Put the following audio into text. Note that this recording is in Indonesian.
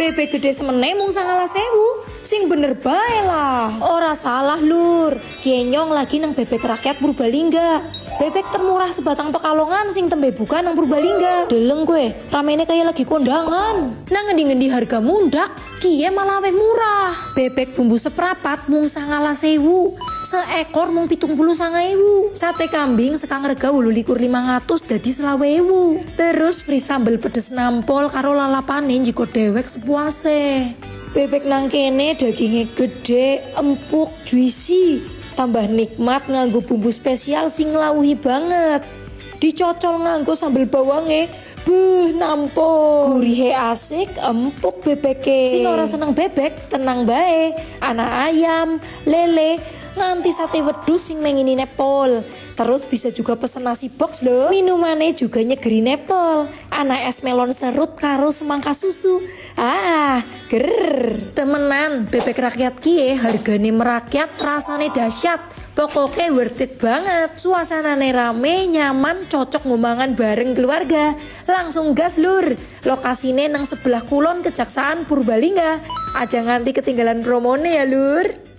Bebek gede semene mung 9.000. Sing bener bae lah. Ora salah lur, Yenyong lagi nang bebek rakyat Purbalingga. Bebek termurah sebatang Pekalongan sing tembe buka nang Purbalingga. Deleng gue, ramene kayak lagi kondangan. Nang ngendi-ngendi harga mundak, kiye malah we murah. Bebek bumbu seprapat mung 9.000. Seekor mung 79.000. Sate kambing sekang rega 28.500 dadi 20.000. Terus free sambel pedes nampol karo lalapane jiko dewek sepuase. Bebek nang kene dagingnya gede, empuk, juicy. Tambah nikmat nganggo bumbu spesial sing nglawuhi banget. Dicocol nganggo sambel bawange, nampol. Gurihe asik, empuk bebeke. Sing ora seneng bebek, tenang bae. Ana ayam, lele, nganti sate wedhus sing mengini nepol. Terus bisa juga pesen nasi box loh. Minumannya juga nyegeri nepol. Ana es melon serut karo semangka susu. Ger. Temenan, bebek rakyat kie hargane merakyat, rasane dahsyat. Pokoknya worth it banget. Suasanane rame, nyaman, cocok ngombangan bareng keluarga. Langsung gas lur. Lokasine nang sebelah kulon Kejaksaan Purbalingga. Aja nganti ketinggalan promone ya lur.